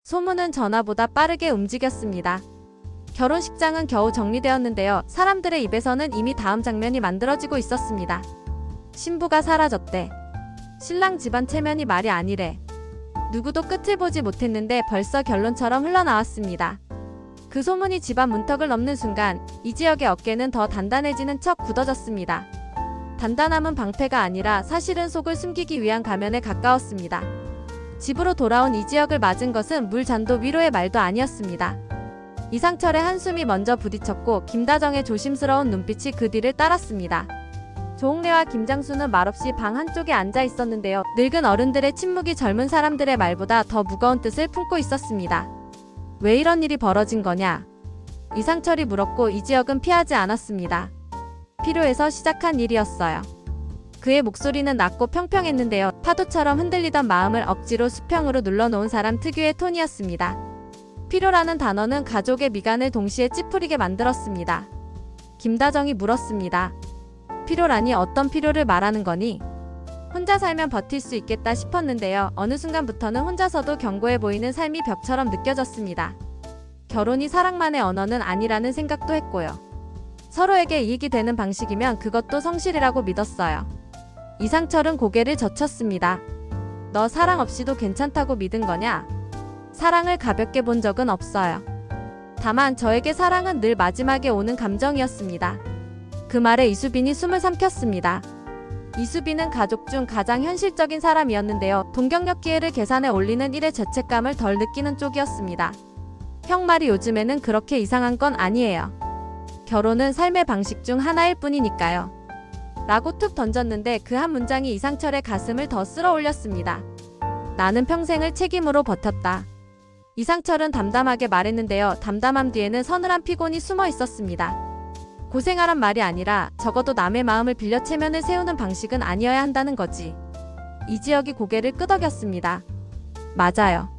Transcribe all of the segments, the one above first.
소문은 전화보다 빠르게 움직였습니다. 결혼식장은 겨우 정리되었는데요. 사람들의 입에서는 이미 다음 장면이 만들어지고 있었습니다. 신부가 사라졌대. 신랑 집안 체면이 말이 아니래. 누구도 끝을 보지 못했는데 벌써 결론처럼 흘러나왔습니다. 그 소문이 집안 문턱을 넘는 순간 이지혁의 어깨는 더 단단해지는 척 굳어졌습니다. 단단함은 방패가 아니라 사실은 속을 숨기기 위한 가면에 가까웠습니다. 집으로 돌아온 이지혁을 맞은 것은 물잔도 위로의 말도 아니었습니다. 이상철의 한숨이 먼저 부딪혔고 김다정의 조심스러운 눈빛이 그 뒤를 따랐습니다. 조홍래와 김장수는 말없이 방 한쪽에 앉아 있었는데요. 늙은 어른들의 침묵이 젊은 사람들의 말보다 더 무거운 뜻을 품고 있었습니다. 왜 이런 일이 벌어진 거냐? 이상철이 물었고 이지혁은 피하지 않았습니다. 필요해서 시작한 일이었어요. 그의 목소리는 낮고 평평했는데요. 파도처럼 흔들리던 마음을 억지로 수평으로 눌러놓은 사람 특유의 톤이었습니다. 필요라는 단어는 가족의 미간을 동시에 찌푸리게 만들었습니다. 김다정이 물었습니다. 필요라니 어떤 필요를 말하는 거니? 혼자 살면 버틸 수 있겠다 싶었는데요. 어느 순간부터는 혼자서도 견고해 보이는 삶이 벽처럼 느껴졌습니다. 결혼이 사랑만의 언어는 아니라는 생각도 했고요. 서로에게 이익이 되는 방식이면 그것도 성실이라고 믿었어요. 이상철은 고개를 젖혔습니다. 너 사랑 없이도 괜찮다고 믿은 거냐? 사랑을 가볍게 본 적은 없어요. 다만 저에게 사랑은 늘 마지막에 오는 감정이었습니다. 그 말에 이수빈이 숨을 삼켰습니다. 이수빈은 가족 중 가장 현실적인 사람이었는데요. 동경력 기회를 계산해 올리는 일의 죄책감을 덜 느끼는 쪽이었습니다. 형 말이 요즘에는 그렇게 이상한 건 아니에요. 결혼은 삶의 방식 중 하나일 뿐이니까요. 라고 툭 던졌는데 그 한 문장이 이상철의 가슴을 더 쓸어 올렸습니다. 나는 평생을 책임으로 버텼다. 이상철은 담담하게 말했는데요. 담담함 뒤에는 서늘한 피곤이 숨어 있었습니다. 고생하란 말이 아니라 적어도 남의 마음을 빌려 체면을 세우는 방식은 아니어야 한다는 거지. 이지혁이 고개를 끄덕였습니다. 맞아요.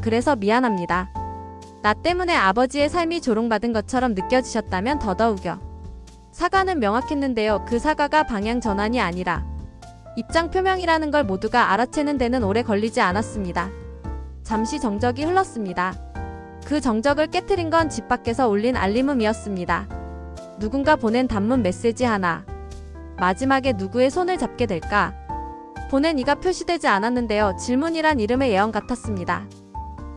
그래서 미안합니다. 나 때문에 아버지의 삶이 조롱받은 것처럼 느껴지셨다면 더더욱요. 사과는 명확했는데요. 그 사과가 방향 전환이 아니라 입장 표명이라는 걸 모두가 알아채는 데는 오래 걸리지 않았습니다. 잠시 정적이 흘렀습니다. 그 정적을 깨트린 건 집 밖에서 울린 알림음이었습니다. 누군가 보낸 단문 메시지 하나. 마지막에 누구의 손을 잡게 될까? 보낸 이가 표시되지 않았는데요. 질문이란 이름의 예언 같았습니다.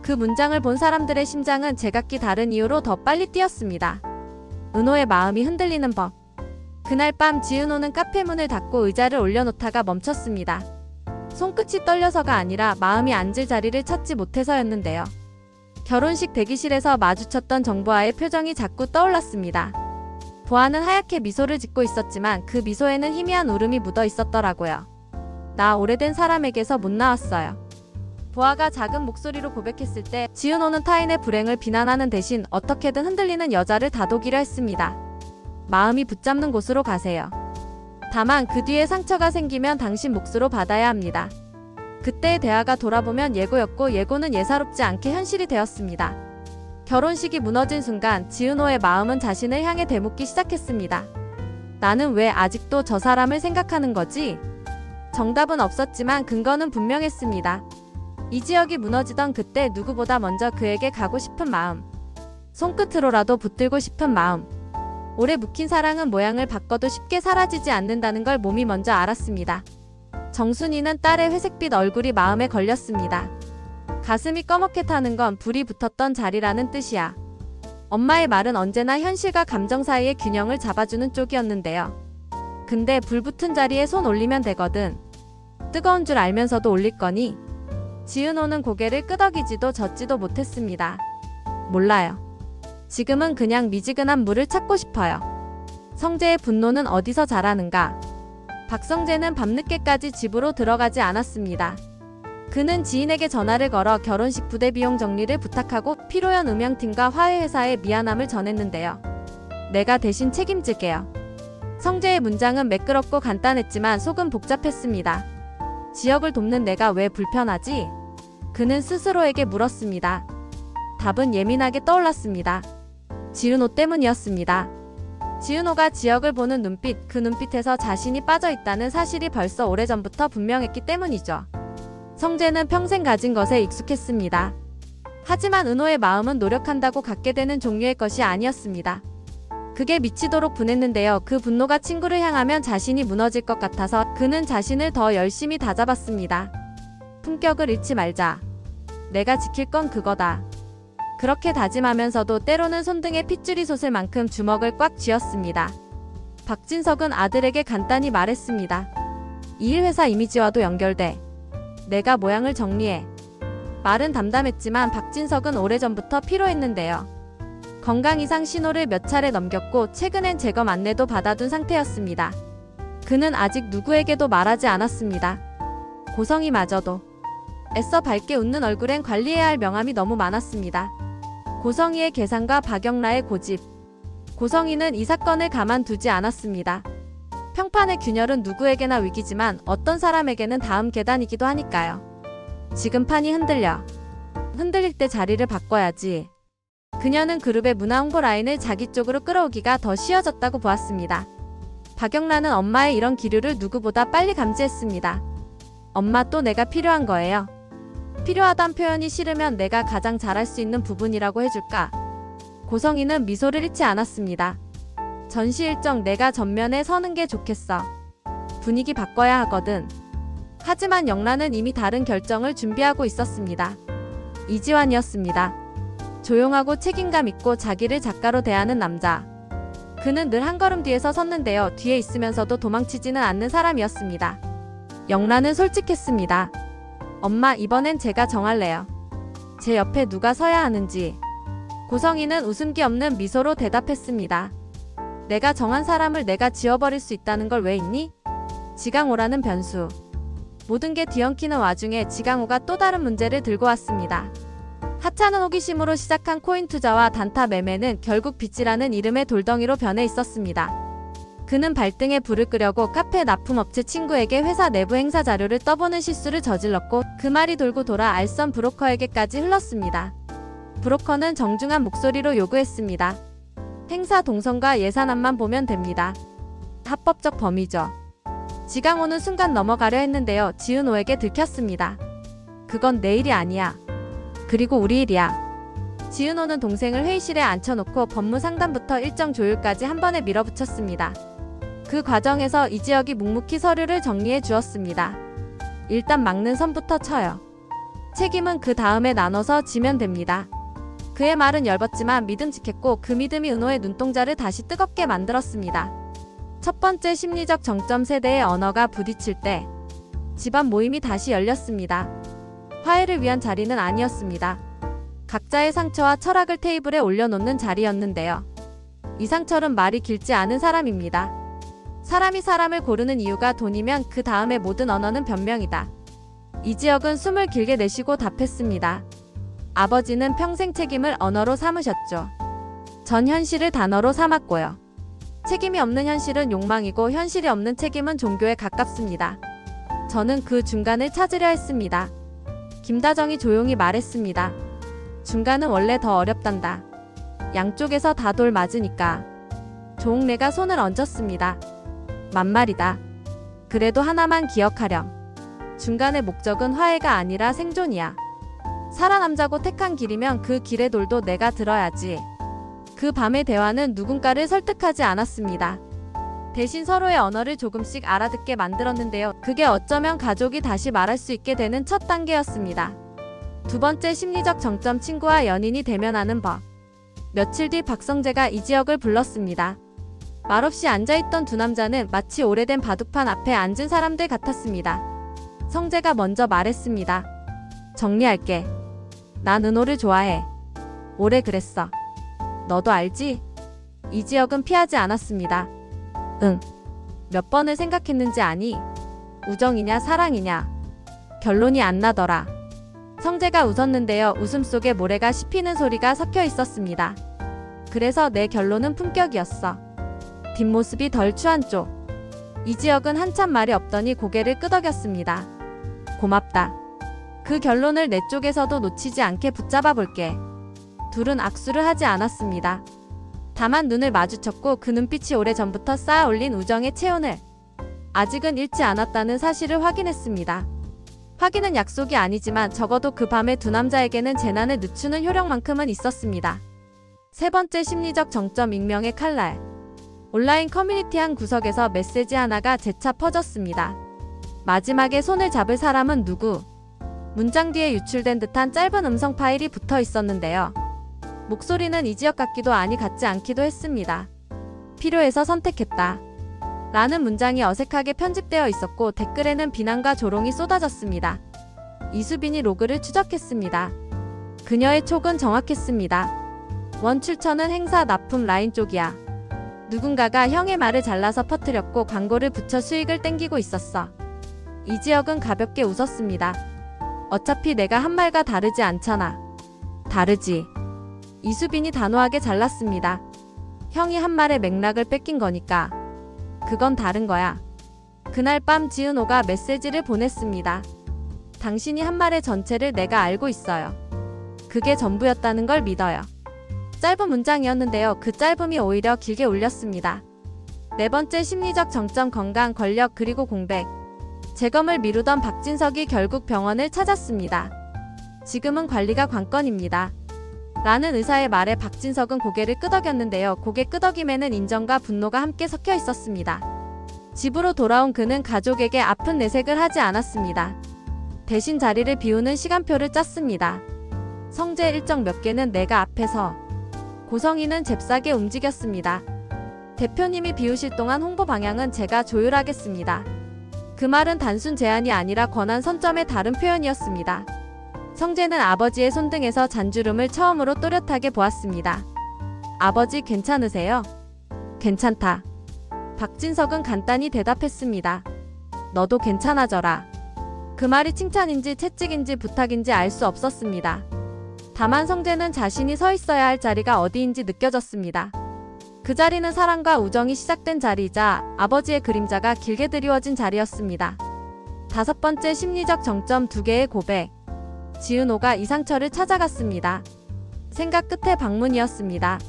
그 문장을 본 사람들의 심장은 제각기 다른 이유로 더 빨리 뛰었습니다. 은호의 마음이 흔들리는 법. 그날 밤 지은호는 카페 문을 닫고 의자를 올려놓다가 멈췄습니다. 손끝이 떨려서가 아니라 마음이 앉을 자리를 찾지 못해서였는데요. 결혼식 대기실에서 마주쳤던 정보아의 표정이 자꾸 떠올랐습니다. 보아는 하얗게 미소를 짓고 있었지만 그 미소에는 희미한 울음이 묻어 있었더라고요. 나 오래된 사람에게서 못 나왔어요. 보아가 작은 목소리로 고백했을 때 지은호는 타인의 불행을 비난하는 대신 어떻게든 흔들리는 여자를 다독이려 했습니다. 마음이 붙잡는 곳으로 가세요. 다만 그 뒤에 상처가 생기면 당신 몫으로 받아야 합니다. 그때의 대화가 돌아보면 예고였고 예고는 예사롭지 않게 현실이 되었습니다. 결혼식이 무너진 순간 지은호의 마음은 자신을 향해 되묻기 시작했습니다. 나는 왜 아직도 저 사람을 생각하는 거지? 정답은 없었지만 근거는 분명했습니다. 이지혁이 무너지던 그때 누구보다 먼저 그에게 가고 싶은 마음. 손끝으로라도 붙들고 싶은 마음. 오래 묵힌 사랑은 모양을 바꿔도 쉽게 사라지지 않는다는 걸 몸이 먼저 알았습니다. 정순이는 딸의 회색빛 얼굴이 마음에 걸렸습니다. 가슴이 꺼멓게 타는 건 불이 붙었던 자리라는 뜻이야. 엄마의 말은 언제나 현실과 감정 사이의 균형을 잡아주는 쪽이었는데요. 근데 불 붙은 자리에 손 올리면 되거든. 뜨거운 줄 알면서도 올릴 거니? 지은호는 고개를 끄덕이지도 젓지도 못했습니다. 몰라요. 지금은 그냥 미지근한 물을 찾고 싶어요. 성재의 분노는 어디서 자라는가? 박성재는 밤늦게까지 집으로 들어가지 않았습니다. 그는 지인에게 전화를 걸어 결혼식 부대 비용 정리를 부탁하고 피로연 음향팀과 화해회사에 미안함을 전했는데요. 내가 대신 책임질게요. 성재의 문장은 매끄럽고 간단했지만 속은 복잡했습니다. 지역을 돕는 내가 왜 불편하지? 그는 스스로에게 물었습니다. 답은 예민하게 떠올랐습니다. 지은호 때문이었습니다. 지은호가 지역을 보는 눈빛, 그 눈빛에서 자신이 빠져있다는 사실이 벌써 오래전부터 분명했기 때문이죠. 성재는 평생 가진 것에 익숙했습니다. 하지만 은호의 마음은 노력한다고 갖게 되는 종류의 것이 아니었습니다. 그게 미치도록 분했는데요. 그 분노가 친구를 향하면 자신이 무너질 것 같아서 그는 자신을 더 열심히 다잡았습니다. 품격을 잃지 말자. 내가 지킬 건 그거다. 그렇게 다짐하면서도 때로는 손등에 핏줄이 솟을 만큼 주먹을 꽉 쥐었습니다. 박진석은 아들에게 간단히 말했습니다. 이 일 회사 이미지와도 연결돼. 내가 모양을 정리해. 말은 담담했지만 박진석은 오래전부터 피로했는데요. 건강 이상 신호를 몇 차례 넘겼고 최근엔 재검 안내도 받아둔 상태였습니다. 그는 아직 누구에게도 말하지 않았습니다. 고성이마저도. 애써 밝게 웃는 얼굴엔 관리해야 할 명함이 너무 많았습니다. 고성이의 계산과 박영라의 고집. 고성이는 이 사건을 가만두지 않았습니다. 평판의 균열은 누구에게나 위기지만 어떤 사람에게는 다음 계단이기도 하니까요. 지금 판이 흔들려. 흔들릴 때 자리를 바꿔야지. 그녀는 그룹의 문화 홍보 라인을 자기 쪽으로 끌어오기가 더 쉬워졌다고 보았습니다. 박영라는 엄마의 이런 기류를 누구보다 빨리 감지했습니다. 엄마, 또 내가 필요한 거예요. 필요하단 표현이 싫으면 내가 가장 잘할 수 있는 부분이라고 해줄까? 고성이는 미소를 잃지 않았습니다. 전시 일정 내가 전면에 서는 게 좋겠어. 분위기 바꿔야 하거든. 하지만 영란은 이미 다른 결정을 준비하고 있었습니다. 이지환이었습니다. 조용하고 책임감 있고 자기를 작가로 대하는 남자. 그는 늘 한 걸음 뒤에서 섰는데요. 뒤에 있으면서도 도망치지는 않는 사람이었습니다. 영란은 솔직했습니다. 엄마, 이번엔 제가 정할래요. 제 옆에 누가 서야 하는지. 고성이는 웃음기 없는 미소로 대답했습니다. 내가 정한 사람을 내가 지워버릴 수 있다는 걸 왜 있니? 지강호라는 변수. 모든 게 뒤엉키는 와중에 지강호가 또 다른 문제를 들고 왔습니다. 하찮은 호기심으로 시작한 코인 투자와 단타 매매는 결국 빚이라는 이름의 돌덩이로 변해 있었습니다. 그는 발등에 불을 끄려고 카페 납품업체 친구에게 회사 내부 행사 자료를 떠보는 실수를 저질렀고 그 말이 돌고 돌아 알선 브로커에게까지 흘렀습니다. 브로커는 정중한 목소리로 요구했습니다. 행사 동선과 예산안만 보면 됩니다. 합법적 범위죠. 지강호는 순간 넘어가려 했는데요. 지은호에게 들켰습니다. 그건 내 일이 아니야. 그리고 우리 일이야. 지은호는 동생을 회의실에 앉혀놓고 법무 상담부터 일정 조율까지 한 번에 밀어붙였습니다. 그 과정에서 이지혁이 묵묵히 서류를 정리해 주었습니다. 일단 막는 선부터 쳐요. 책임은 그 다음에 나눠서 지면 됩니다. 그의 말은 엷었지만 믿음직했고 그 믿음이 은호의 눈동자를 다시 뜨겁게 만들었습니다. 첫 번째 심리적 정점 세대의 언어가 부딪힐 때 집안 모임이 다시 열렸습니다. 화해를 위한 자리는 아니었습니다. 각자의 상처와 철학을 테이블에 올려놓는 자리였는데요. 이상철은 말이 길지 않은 사람입니다. 사람이 사람을 고르는 이유가 돈이면 그 다음의 모든 언어는 변명이다. 이지혁은 숨을 길게 내쉬고 답했습니다. 아버지는 평생 책임을 언어로 삼으셨죠. 전 현실을 단어로 삼았고요. 책임이 없는 현실은 욕망이고 현실이 없는 책임은 종교에 가깝습니다. 저는 그 중간을 찾으려 했습니다. 김다정이 조용히 말했습니다. 중간은 원래 더 어렵단다. 양쪽에서 다 돌 맞으니까. 조옥래가 손을 얹었습니다. 만말이다. 그래도 하나만 기억하렴. 중간의 목적은 화해가 아니라 생존이야. 살아남자고 택한 길이면 그 길의 돌도 내가 들어야지. 그 밤의 대화는 누군가를 설득하지 않았습니다. 대신 서로의 언어를 조금씩 알아듣게 만들었는데요. 그게 어쩌면 가족이 다시 말할 수 있게 되는 첫 단계였습니다. 두 번째 심리적 정점, 친구와 연인이 대면하는 법. 며칠 뒤 박성재가 이지혁을 불렀습니다. 말없이 앉아있던 두 남자는 마치 오래된 바둑판 앞에 앉은 사람들 같았습니다. 성재가 먼저 말했습니다. 정리할게. 난 은호를 좋아해. 오래 그랬어. 너도 알지? 이지혁은 피하지 않았습니다. 응. 몇 번을 생각했는지 아니? 우정이냐 사랑이냐? 결론이 안 나더라. 성재가 웃었는데요. 웃음 속에 모래가 씹히는 소리가 섞여 있었습니다. 그래서 내 결론은 품격이었어. 뒷모습이 덜 추한 쪽. 이지혁은 한참 말이 없더니 고개를 끄덕였습니다. 고맙다. 그 결론을 내 쪽에서도 놓치지 않게 붙잡아 볼게. 둘은 악수를 하지 않았습니다. 다만 눈을 마주쳤고 그 눈빛이 오래전부터 쌓아 올린 우정의 체온을 아직은 잃지 않았다는 사실을 확인했습니다. 확인은 약속이 아니지만 적어도 그 밤에 두 남자에게는 재난을 늦추는 효력만큼은 있었습니다. 세 번째 심리적 정점 익명의 칼날. 온라인 커뮤니티 한 구석에서 메시지 하나가 재차 퍼졌습니다. 마지막에 손을 잡을 사람은 누구? 문장 뒤에 유출된 듯한 짧은 음성 파일이 붙어 있었는데요. 목소리는 이지혁 같기도 아니 같지 않기도 했습니다. 필요해서 선택했다. 라는 문장이 어색하게 편집되어 있었고 댓글에는 비난과 조롱이 쏟아졌습니다. 이수빈이 로그를 추적했습니다. 그녀의 촉은 정확했습니다. 원 출처는 행사 납품 라인 쪽이야. 누군가가 형의 말을 잘라서 퍼뜨렸고 광고를 붙여 수익을 땡기고 있었어. 이지혁은 가볍게 웃었습니다. 어차피 내가 한 말과 다르지 않잖아. 다르지. 이수빈이 단호하게 잘랐습니다. 형이 한 말의 맥락을 뺏긴 거니까. 그건 다른 거야. 그날 밤 지은호가 메시지를 보냈습니다. 당신이 한 말의 전체를 내가 알고 있어요. 그게 전부였다는 걸 믿어요. 짧은 문장이었는데요. 그 짧음이 오히려 길게 울렸습니다. 네 번째 심리적 정점 건강, 권력 그리고 공백. 재검을 미루던 박진석이 결국 병원을 찾았습니다. 지금은 관리가 관건입니다. 라는 의사의 말에 박진석은 고개를 끄덕였는데요. 고개 끄덕임에는 인정과 분노가 함께 섞여 있었습니다. 집으로 돌아온 그는 가족에게 아픈 내색을 하지 않았습니다. 대신 자리를 비우는 시간표를 짰습니다. 성재 일정 몇 개는 내가 앞에서. 고성희는 잽싸게 움직였습니다. 대표님이 비우실 동안 홍보 방향은 제가 조율하겠습니다. 그 말은 단순 제안이 아니라 권한 선점의 다른 표현이었습니다. 성재는 아버지의 손등에서 잔주름을 처음으로 또렷하게 보았습니다. 아버지 괜찮으세요? 괜찮다. 박진석은 간단히 대답했습니다. 너도 괜찮아져라. 그 말이 칭찬인지 채찍인지 부탁인지 알 수 없었습니다. 다만 성재는 자신이 서 있어야 할 자리가 어디인지 느껴졌습니다. 그 자리는 사랑과 우정이 시작된 자리이자 아버지의 그림자가 길게 드리워진 자리였습니다. 다섯 번째 심리적 정점, 두 개의 고백. 지은호가 이상철을 찾아갔습니다. 생각 끝에 방문이었습니다.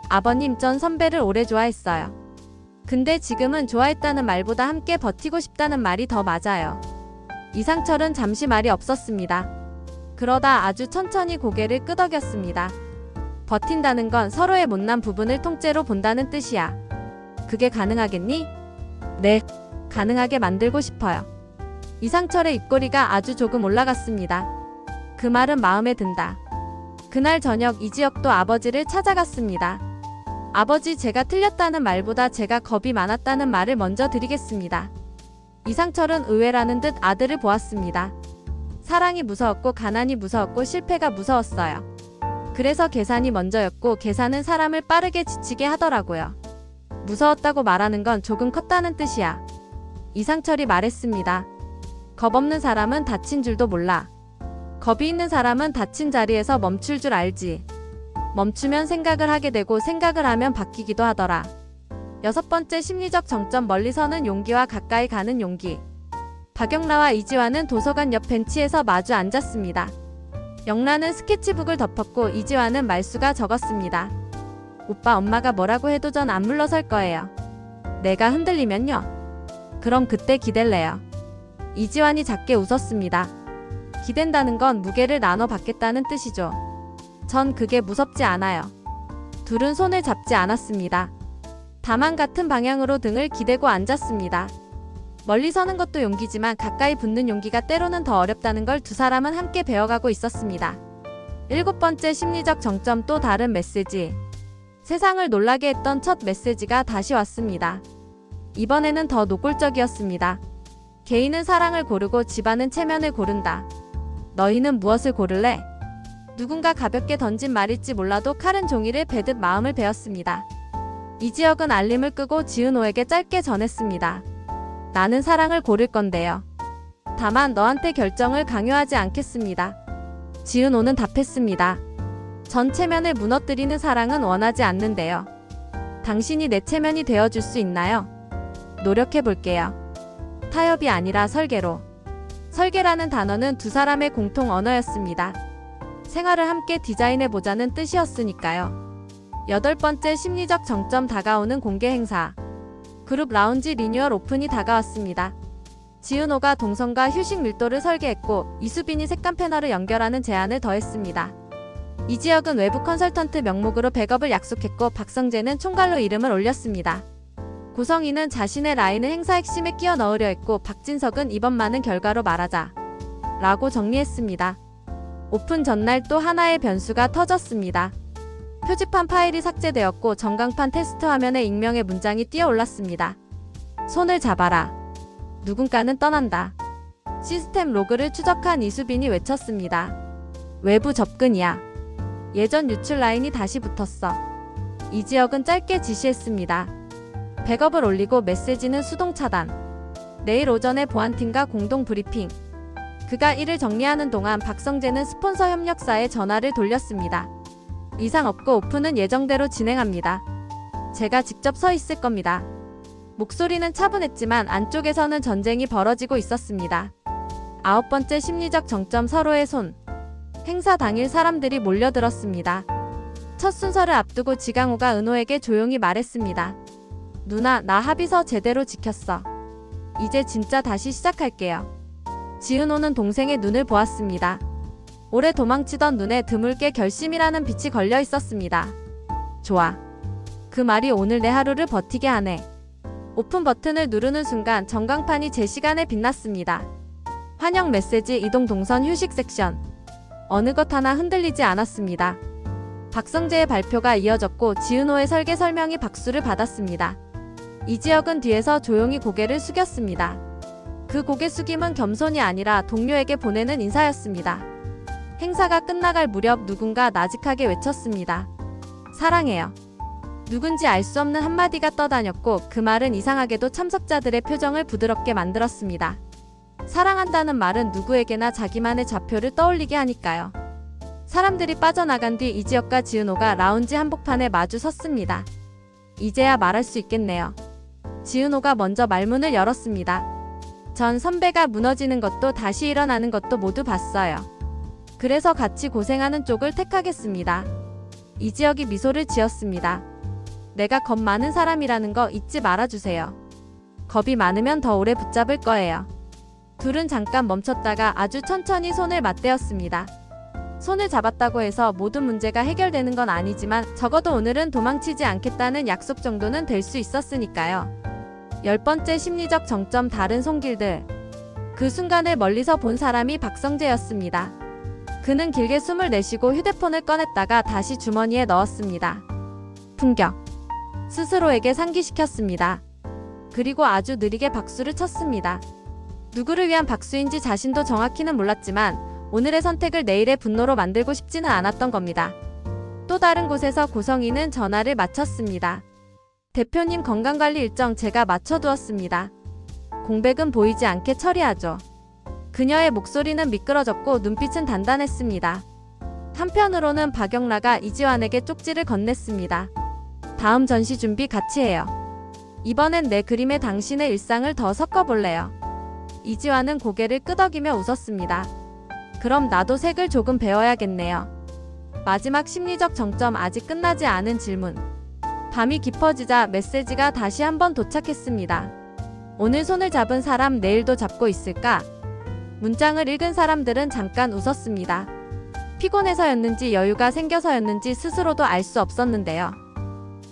아버님, 전 선배를 오래 좋아했어요. 근데 지금은 좋아했다는 말보다 함께 버티고 싶다는 말이 더 맞아요. 이상철은 잠시 말이 없었습니다. 그러다 아주 천천히 고개를 끄덕였습니다. 버틴다는 건 서로의 못난 부분을 통째로 본다는 뜻이야. 그게 가능하겠니? 네, 가능하게 만들고 싶어요. 이상철의 입꼬리가 아주 조금 올라갔습니다. 그 말은 마음에 든다. 그날 저녁 이지혁도 아버지를 찾아갔습니다. 아버지, 제가 틀렸다는 말보다 제가 겁이 많았다는 말을 먼저 드리겠습니다. 이상철은 의외라는 듯 아들을 보았습니다. 사랑이 무서웠고 가난이 무서웠고 실패가 무서웠어요. 그래서 계산이 먼저였고 계산은 사람을 빠르게 지치게 하더라고요. 무서웠다고 말하는 건 조금 컸다는 뜻이야. 이상철이 말했습니다. 겁 없는 사람은 다친 줄도 몰라. 겁이 있는 사람은 다친 자리에서 멈출 줄 알지. 멈추면 생각을 하게 되고 생각을 하면 바뀌기도 하더라. 여섯 번째 심리적 정점, 멀리서는 용기와 가까이 가는 용기. 박영라와 이지화는 도서관 옆 벤치에서 마주 앉았습니다. 영라는 스케치북을 덮었고 이지화는 말수가 적었습니다. 오빠, 엄마가 뭐라고 해도 전 안 물러설 거예요. 내가 흔들리면요? 그럼 그때 기댈래요. 이지환이 작게 웃었습니다. 기댄다는 건 무게를 나눠 받겠다는 뜻이죠. 전 그게 무섭지 않아요. 둘은 손을 잡지 않았습니다. 다만 같은 방향으로 등을 기대고 앉았습니다. 멀리 서는 것도 용기지만 가까이 붙는 용기가 때로는 더 어렵다는 걸 두 사람은 함께 배워가고 있었습니다. 일곱 번째 심리적 정점, 또 다른 메시지. 세상을 놀라게 했던 첫 메시지가 다시 왔습니다. 이번에는 더 노골적이었습니다. 개인은 사랑을 고르고 집안은 체면을 고른다. 너희는 무엇을 고를래? 누군가 가볍게 던진 말일지 몰라도 칼은 종이를 베듯 마음을 베었습니다. 이지혁은 알림을 끄고 지은호에게 짧게 전했습니다. 나는 사랑을 고를 건데요. 다만 너한테 결정을 강요하지 않겠습니다. 지은호는 답했습니다. 전 체면을 무너뜨리는 사랑은 원하지 않는데요. 당신이 내 체면이 되어줄 수 있나요? 노력해볼게요. 타협이 아니라 설계로. 설계라는 단어는 두 사람의 공통 언어였습니다. 생활을 함께 디자인해보자는 뜻이었으니까요. 여덟 번째 심리적 정점, 다가오는 공개 행사. 그룹 라운지 리뉴얼 오픈이 다가왔습니다. 지은호가 동선과 휴식 밀도를 설계했고 이수빈이 색감 패널을 연결하는 제안을 더했습니다. 이지혁은 외부 컨설턴트 명목으로 백업을 약속했고 박성재는 총괄로 이름을 올렸습니다. 고성희는 자신의 라인을 행사 핵심에 끼워 넣으려 했고 박진석은 이번만은 결과로 말하자 라고 정리했습니다. 오픈 전날 또 하나의 변수가 터졌습니다. 표지판 파일이 삭제되었고 전광판 테스트 화면에 익명의 문장이 뛰어올랐습니다. 손을 잡아라. 누군가는 떠난다. 시스템 로그를 추적한 이수빈이 외쳤습니다. 외부 접근이야. 예전 유출 라인이 다시 붙었어. 이지혁은 짧게 지시했습니다. 백업을 올리고 메시지는 수동 차단. 내일 오전에 보안팀과 공동 브리핑. 그가 이를 정리하는 동안 박성재는 스폰서 협력사에 전화를 돌렸습니다. 이상 없고 오픈은 예정대로 진행합니다. 제가 직접 서 있을 겁니다. 목소리는 차분했지만 안쪽에서는 전쟁이 벌어지고 있었습니다. 9번째 심리적 정점 서로의 손. 행사 당일 사람들이 몰려들었습니다. 첫 순서를 앞두고 지강호가 은호에게 조용히 말했습니다. 누나, 나 합의서 제대로 지켰어. 이제 진짜 다시 시작할게요. 지은호는 동생의 눈을 보았습니다. 오래 도망치던 눈에 드물게 결심이라는 빛이 걸려 있었습니다. 좋아. 그 말이 오늘 내 하루를 버티게 하네. 오픈 버튼을 누르는 순간 전광판이 제 시간에 빛났습니다. 환영 메시지 이동 동선 휴식 섹션. 어느 것 하나 흔들리지 않았습니다. 박성재의 발표가 이어졌고 지은호의 설계 설명이 박수를 받았습니다. 이지혁은 뒤에서 조용히 고개를 숙였습니다. 그 고개 숙임은 겸손이 아니라 동료에게 보내는 인사였습니다. 행사가 끝나갈 무렵 누군가 나직하게 외쳤습니다. 사랑해요. 누군지 알 수 없는 한마디가 떠다녔고 그 말은 이상하게도 참석자들의 표정을 부드럽게 만들었습니다. 사랑한다는 말은 누구에게나 자기만의 좌표를 떠올리게 하니까요. 사람들이 빠져나간 뒤 이지혁과 지은호가 라운지 한복판에 마주 섰습니다. 이제야 말할 수 있겠네요. 지은호가 먼저 말문을 열었습니다. 전 선배가 무너지는 것도 다시 일어나는 것도 모두 봤어요. 그래서 같이 고생하는 쪽을 택하겠습니다. 이지혁이 미소를 지었습니다. 내가 겁 많은 사람이라는 거 잊지 말아주세요. 겁이 많으면 더 오래 붙잡을 거예요. 둘은 잠깐 멈췄다가 아주 천천히 손을 맞대었습니다. 손을 잡았다고 해서 모든 문제가 해결되는 건 아니지만 적어도 오늘은 도망치지 않겠다는 약속 정도는 될 수 있었으니까요. 10번째 심리적 정점 다른 손길들. 그 순간을 멀리서 본 사람이 박성재였습니다. 그는 길게 숨을 내쉬고 휴대폰을 꺼냈다가 다시 주머니에 넣었습니다. 품격. 스스로에게 상기시켰습니다. 그리고 아주 느리게 박수를 쳤습니다. 누구를 위한 박수인지 자신도 정확히는 몰랐지만 오늘의 선택을 내일의 분노로 만들고 싶지는 않았던 겁니다. 또 다른 곳에서 고성희는 전화를 마쳤습니다. 대표님 건강관리 일정 제가 맞춰두었습니다. 공백은 보이지 않게 처리하죠. 그녀의 목소리는 미끄러졌고 눈빛은 단단했습니다. 한편으로는 박영라가 이지환에게 쪽지를 건넸습니다. 다음 전시 준비 같이 해요. 이번엔 내 그림에 당신의 일상을 더 섞어볼래요. 이지환은 고개를 끄덕이며 웃었습니다. 그럼 나도 색을 조금 배워야겠네요. 마지막 심리적 정점 아직 끝나지 않은 질문. 밤이 깊어지자 메시지가 다시 한번 도착했습니다. 오늘 손을 잡은 사람 내일도 잡고 있을까? 문장을 읽은 사람들은 잠깐 웃었습니다. 피곤해서였는지 여유가 생겨서였는지 스스로도 알 수 없었는데요.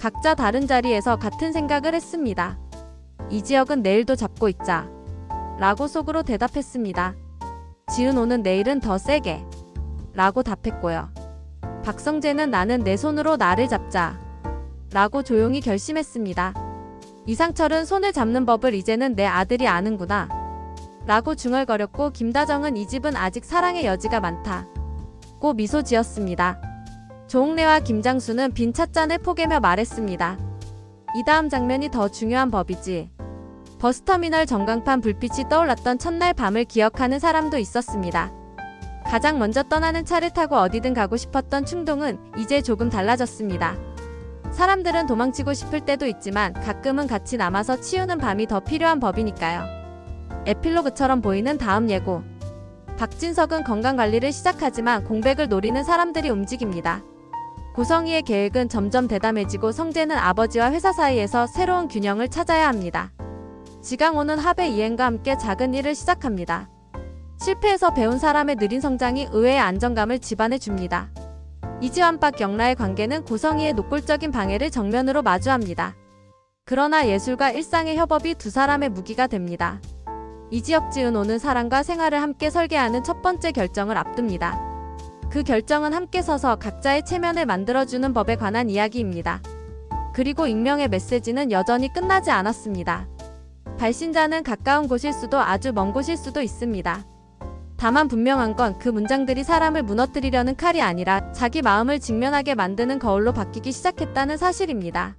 각자 다른 자리에서 같은 생각을 했습니다. 이지혁은 내일도 잡고 있자 라고 속으로 대답했습니다. 지은호는 내일은 더 세게 라고 답했고요. 박성재는 나는 내 손으로 나를 잡자 라고 조용히 결심했습니다. 이상철은 손을 잡는 법을 이제는 내 아들이 아는구나 라고 중얼거렸고 김다정은 이 집은 아직 사랑의 여지가 많다고 미소 지었습니다. 조홍래와 김장수는 빈 찻잔을 포개며 말했습니다. 이 다음 장면이 더 중요한 법이지. 버스터미널 전광판 불빛이 떠올랐던 첫날 밤을 기억하는 사람도 있었습니다. 가장 먼저 떠나는 차를 타고 어디든 가고 싶었던 충동은 이제 조금 달라졌습니다. 사람들은 도망치고 싶을 때도 있지만 가끔은 같이 남아서 치우는 밤이 더 필요한 법이니까요. 에필로그처럼 보이는 다음 예고. 박진석은 건강관리를 시작하지만 공백을 노리는 사람들이 움직입니다. 고성희의 계획은 점점 대담해지고 성재는 아버지와 회사 사이에서 새로운 균형을 찾아야 합니다. 지강호는 합의 이행과 함께 작은 일을 시작합니다. 실패에서 배운 사람의 느린 성장이 의외의 안정감을 집안에 줍니다. 이지환박 영라의 관계는 고성희의 노골적인 방해를 정면으로 마주합니다. 그러나 예술과 일상의 협업이 두 사람의 무기가 됩니다. 이지혁 지은호는 사랑과 생활을 함께 설계하는 첫 번째 결정을 앞둡니다. 그 결정은 함께 서서 각자의 체면을 만들어주는 법에 관한 이야기입니다. 그리고 익명의 메시지는 여전히 끝나지 않았습니다. 발신자는 가까운 곳일 수도 아주 먼 곳일 수도 있습니다. 다만 분명한 건 그 문장들이 사람을 무너뜨리려는 칼이 아니라 자기 마음을 직면하게 만드는 거울로 바뀌기 시작했다는 사실입니다.